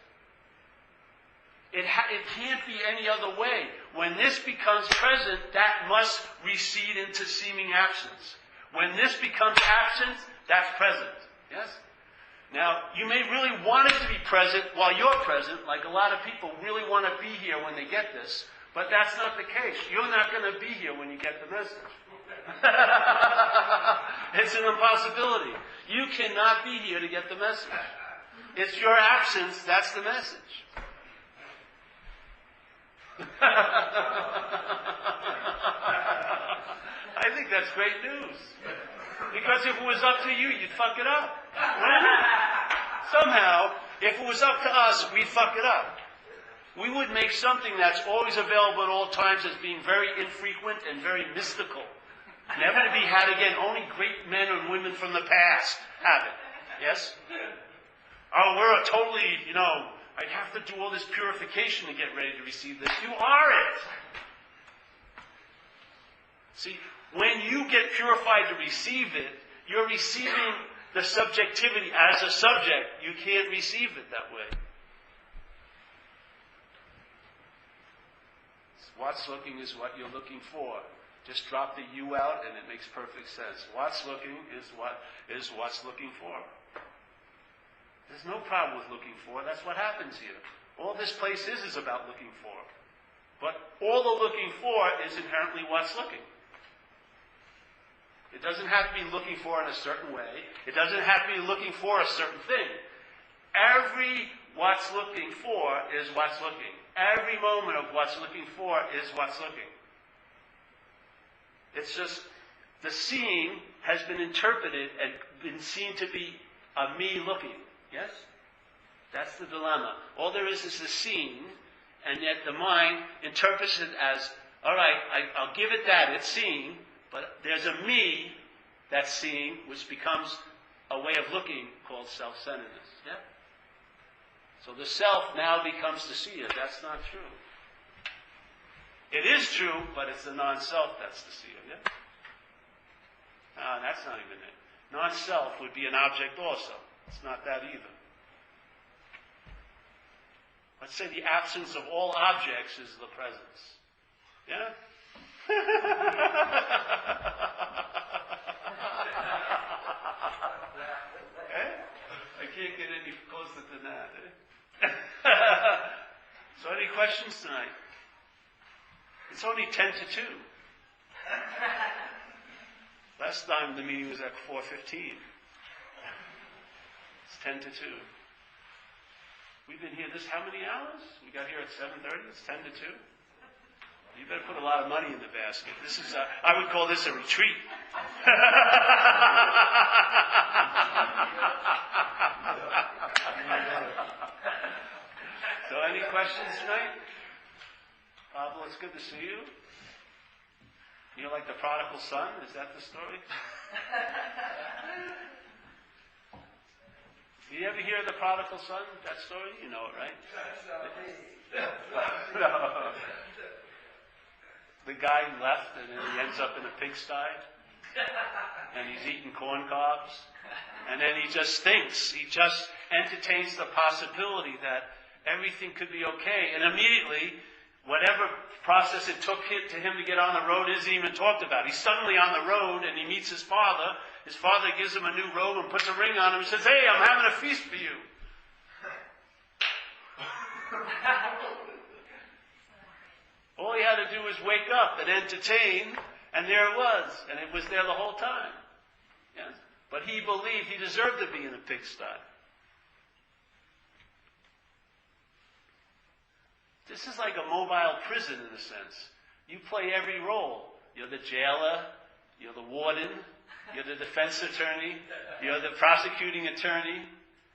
S1: It can't be any other way. When this becomes present, that must recede into seeming absence. When this becomes absent, that's present. Yes? Now, you may really want it to be present while you're present, like a lot of people really want to be here when they get this, but that's not the case. You're not going to be here when you get the message. It's an impossibility. You cannot be here to get the message. It's your absence, that's the message. I think that's great news. Because if it was up to you, you'd fuck it up. Somehow, if it was up to us, we'd fuck it up. We would make something that's always available at all times as being very infrequent and very mystical. Never to be had again. Only great men and women from the past have it. Yes? Oh, we're a totally, I'd have to do all this purification to get ready to receive this. You are it. See, when you get purified to receive it, you're receiving the subjectivity as a subject. You can't receive it that way. What's looking is what you're looking for. Just drop the you out and it makes perfect sense. What's looking is what's looking for. There's no problem with looking for. That's what happens here. All this place is about looking for. But all the looking for is inherently what's looking. It doesn't have to be looking for in a certain way. It doesn't have to be looking for a certain thing. Every what's looking for is what's looking. Every moment of what's looking for is what's looking. It's just the seeing has been interpreted and been seen to be a me looking. Yes? That's the dilemma. All there is the seeing, and yet the mind interprets it as, all right, I'll give it that, it's seeing, but there's a me that's seeing, which becomes a way of looking called self-centeredness. Yeah? So the self now becomes the seer. That's not true. It is true, but it's the non-self that's the seer. Yeah? That's not even it. Non-self would be an object also. It's not that either. Let's say the absence of all objects is the presence. Yeah? I can't get any closer than that. So any questions tonight? It's only 10 to 2. Last time the meeting was at 4:15. It's 10 to 2. We've been here how many hours? We got here at 7:30. It's 10 to 2. You better put a lot of money in the basket. This is I would call this a retreat. So any questions tonight? Pablo, it's good to see you. You're like the prodigal son? Is that the story? Did you ever hear the prodigal son, that story? You know it, right? No. The guy left and then he ends up in a pigsty. And he's eating corn cobs. And then he just thinks. He just entertains the possibility that everything could be okay. And immediately, whatever process it took to him to get on the road isn't even talked about. He's suddenly on the road and he meets his father. His father gives him a new robe and puts a ring on him and says, "Hey, I'm having a feast for you." All he had to do was wake up and entertain, and there it was. And it was there the whole time. Yes? But he believed he deserved to be in a pigsty. This is like a mobile prison in a sense. You play every role. You're the jailer, you're the warden, you're the defense attorney, you're the prosecuting attorney,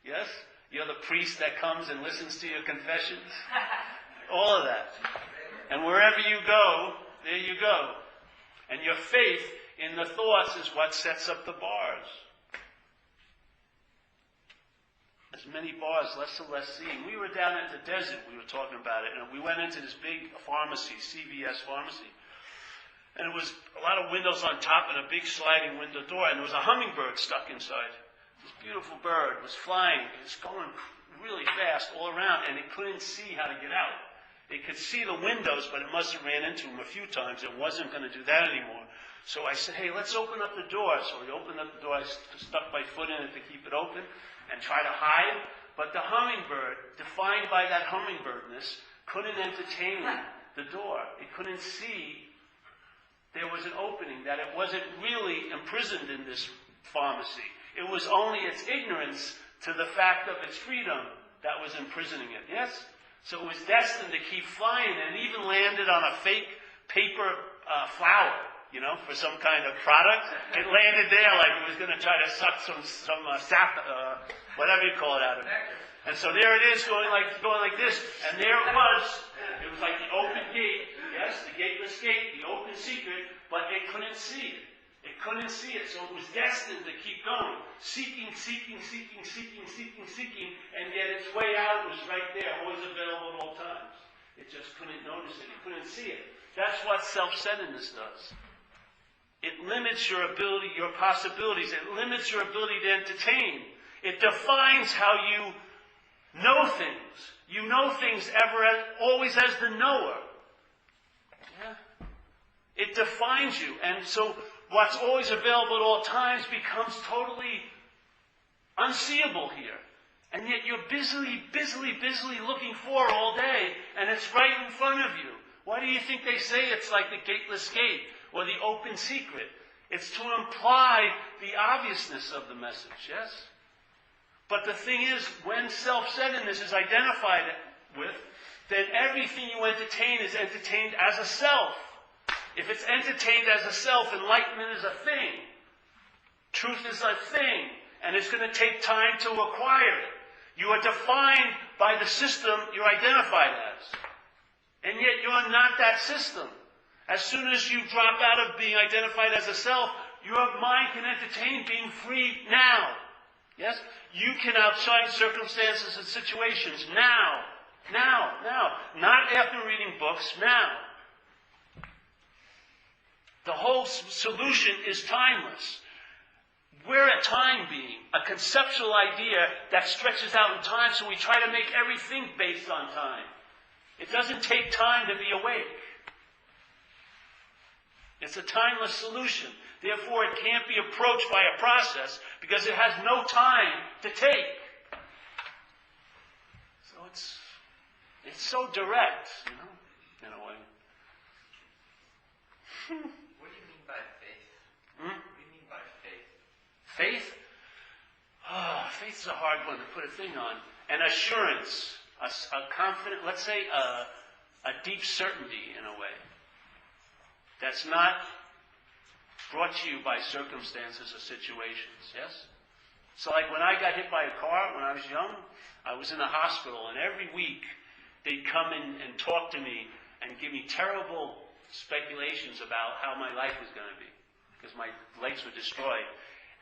S1: yes? You're the priest that comes and listens to your confessions. All of that. And wherever you go, there you go. And your faith in the thoughts is what sets up the bars. As many bars, less and less seeing. We were down at the desert, we were talking about it, and we went into this big pharmacy, CVS pharmacy. And it was a lot of windows on top and a big sliding window door, and there was a hummingbird stuck inside. This beautiful bird was flying. It was going really fast all around, and it couldn't see how to get out. It could see the windows, but it must have ran into them a few times. It wasn't going to do that anymore. So I said, "Hey, let's open up the door." So we opened up the door. I stuck my foot in it to keep it open and try to hide. But the hummingbird, defined by that hummingbirdness, couldn't entertain the door. It couldn't see there was an opening, that it wasn't really imprisoned in this pharmacy. It was only its ignorance to the fact of its freedom that was imprisoning it. Yes? So it was destined to keep flying, and it even landed on a fake paper flower, for some kind of product. It landed there like it was going to try to suck some sap, whatever you call it, out of it. And so there it is, going like this, and there it was. It was like the open gate, yes, the gateless gate, the open secret, but it couldn't see it. It couldn't see it, so it was destined to keep going, seeking, and yet its way out was right there, always available at all times. It just couldn't notice it. It couldn't see it. That's what self-centeredness does. It limits your ability, your possibilities. It limits your ability to entertain. It defines how you know things. You know things always as the knower. Yeah. It defines you, and so what's always available at all times becomes totally unseeable here. And yet you're busily looking for all day, and it's right in front of you. Why do you think they say it's like the gateless gate or the open secret? It's to imply the obviousness of the message, yes? But the thing is, when self-centeredness is identified with, then everything you entertain is entertained as a self. If it's entertained as a self, enlightenment is a thing. Truth is a thing. And it's going to take time to acquire it. You are defined by the system you're identified as. And yet you're not that system. As soon as you drop out of being identified as a self, your mind can entertain being free now. Yes? You can outshine circumstances and situations now. Not after reading books, now. The whole solution is timeless. We're a time being, a conceptual idea that stretches out in time, so we try to make everything based on time. It doesn't take time to be awake. It's a timeless solution. Therefore, it can't be approached by a process because it has no time to take. So it's so direct, in a way.
S2: What do you mean by faith?
S1: Hmm?
S2: What do you mean by faith?
S1: Faith? Faith's a hard one to put a thing on. An assurance, a confident, let's say a deep certainty in a way. That's not brought to you by circumstances or situations, yes? So like when I got hit by a car when I was young, I was in the hospital, and every week they'd come in and talk to me and give me terrible speculations about how my life was going to be, because my legs were destroyed.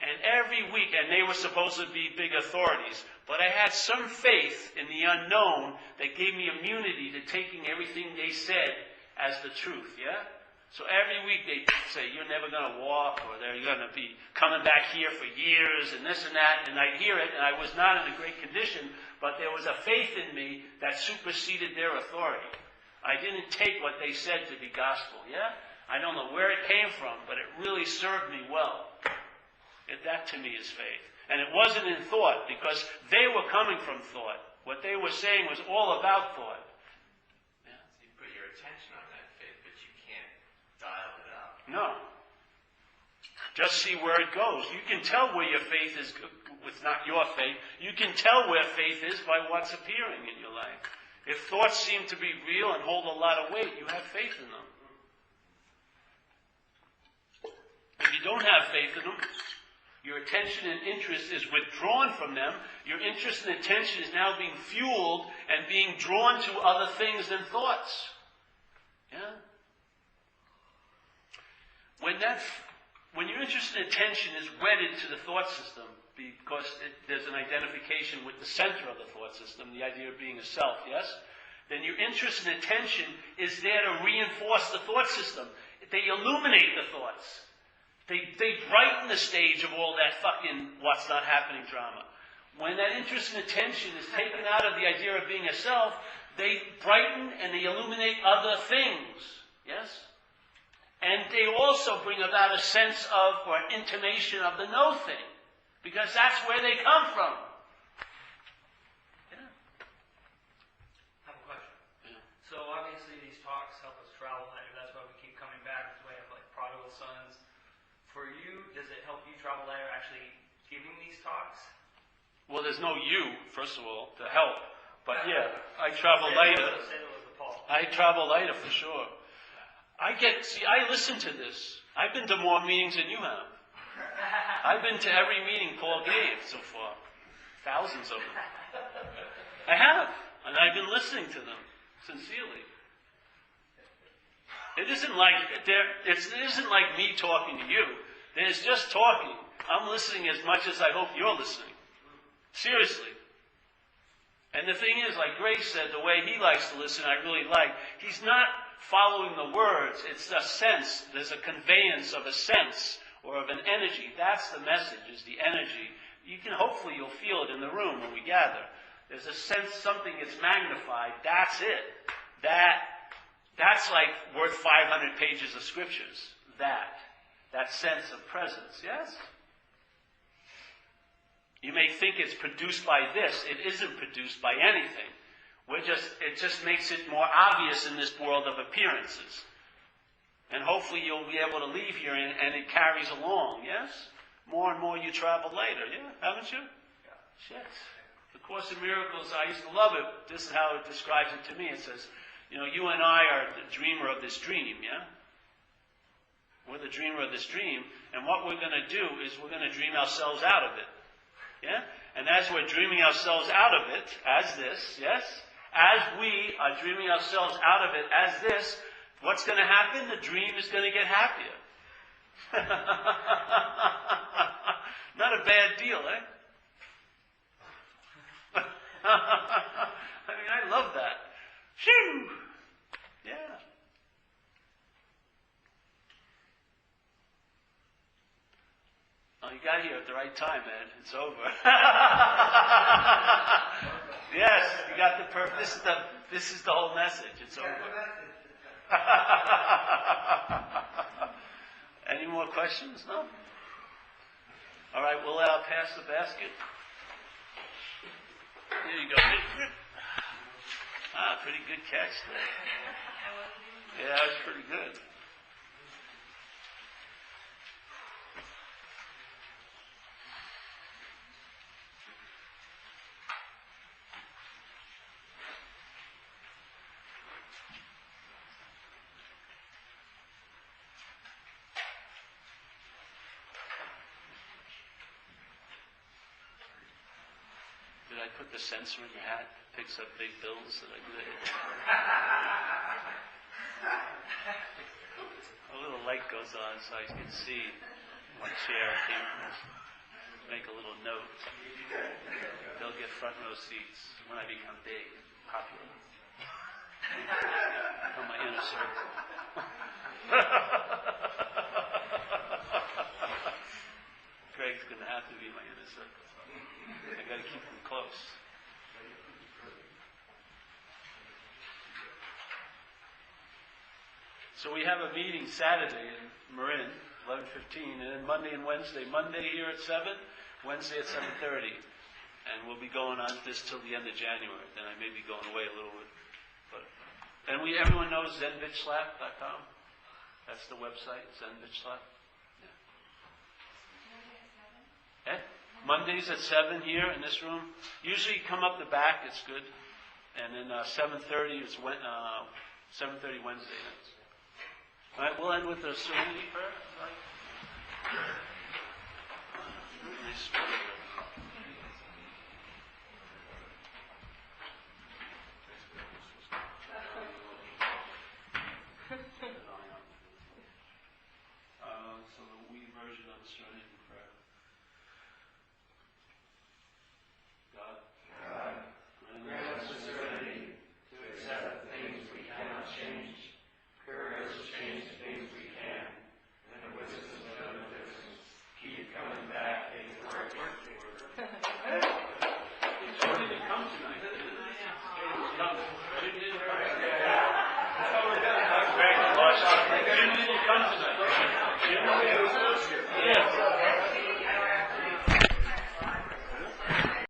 S1: And every week, and they were supposed to be big authorities, but I had some faith in the unknown that gave me immunity to taking everything they said as the truth, yeah? So every week they'd say, "You're never going to walk," or "They're going to be coming back here for years," and this and that, and I'd hear it, and I was not in a great condition, but there was a faith in me that superseded their authority. I didn't take what they said to be gospel, yeah? I don't know where it came from, but it really served me well. That to me is faith. And it wasn't in thought, because they were coming from thought. What they were saying was all about thought.
S2: Yeah. So you put your attention on that faith, but you can't dial it up.
S1: No. Just see where it goes. You can tell where your faith is, it's not your faith. You can tell where faith is by what's appearing in your life. If thoughts seem to be real and hold a lot of weight, you have faith in them. If you don't have faith in them, your attention and interest is withdrawn from them. Your interest and attention is now being fueled and being drawn to other things than thoughts. Yeah? When your interest and attention is wedded to the thought system, because there's an identification with the center of the thought system, the idea of being a self, yes? Then your interest and attention is there to reinforce the thought system. They illuminate the thoughts. They brighten the stage of all that fucking what's not happening drama. When that interest and attention is taken out of the idea of being a self, they brighten and they illuminate other things. Yes? And they also bring about a sense of, or intimation of the no thing. Because that's where they come from.
S3: I have a question.
S1: Yeah.
S3: So obviously these talks help us travel, and that's why we keep coming back. It's the way of like prodigal sons. For you, does it help you travel lighter actually giving these talks?
S1: Well, there's no you, first of all, to help. But yeah, I travel lighter.
S3: Say that was the Paul.
S1: I travel lighter for sure. I listen to this. I've been to more meetings than you have. I've been to every meeting Paul gave so far. Thousands of them. I have. And I've been listening to them sincerely. It isn't like me talking to you. There's just talking. I'm listening as much as I hope you're listening. Seriously. And the thing is, like Grace said, the way he likes to listen, I really like. He's not following the words. It's a sense. There's a conveyance of a sense or of an energy. That's the message, is the energy. Hopefully you'll feel it in the room when we gather. There's a sense something gets magnified. That's it. That's like worth 500 pages of scriptures. That sense of presence, yes? You may think it's produced by this. It isn't produced by anything. It just makes it more obvious in this world of appearances. And hopefully you'll be able to leave here and it carries along, yes? More and more you travel later, yeah? Haven't you?
S3: Yeah.
S1: Shit. The Course in Miracles, I used to love it. This is how it describes it to me. It says, you and I are the dreamer of this dream, yeah? We're the dreamer of this dream, and what we're going to do is we're going to dream ourselves out of it. Yeah? And as we're dreaming ourselves out of it, as this, yes? As we are dreaming ourselves out of it as this, what's going to happen? The dream is going to get happier. Not a bad deal, eh? I mean, I love that. Shoo! Yeah. Oh, you got here at the right time, Ed. It's over. Yes, you got the perfect. This is the whole message. It's over. Any more questions? No? All right, we'll pass the basket. There you go. Pretty good catch there. Yeah, that was pretty good. Did I put the sensor in your hat? Picks up big bills that I do that. A little light goes on so I can see what chair I came from. Make a little note. They'll get front row seats when I become big, popular. From my inner circle. Greg's going to have to be my inner circle. I got to keep them close. So we have a meeting Saturday in Marin, 11:15, and then Monday and Wednesday. Monday here at 7, Wednesday at 7:30. And we'll be going on this till the end of January. Then I may be going away a little bit. But and everyone knows zenbitchlap.com. That's the website, zenbitchlap. Yeah. Mondays at 7 here in this room. Usually you come up the back, it's good. And then 7:30 is 7:30 Wednesday nights. All right, we'll end with a serenity prayer. Nice prayer. So the wee version of the serenity prayer. God, grant us the serenity to accept the things we cannot change, courage to change the things we can, and the wisdom to know the difference. Keep coming back in the right work. You didn't come tonight. You didn't come. You didn't come tonight.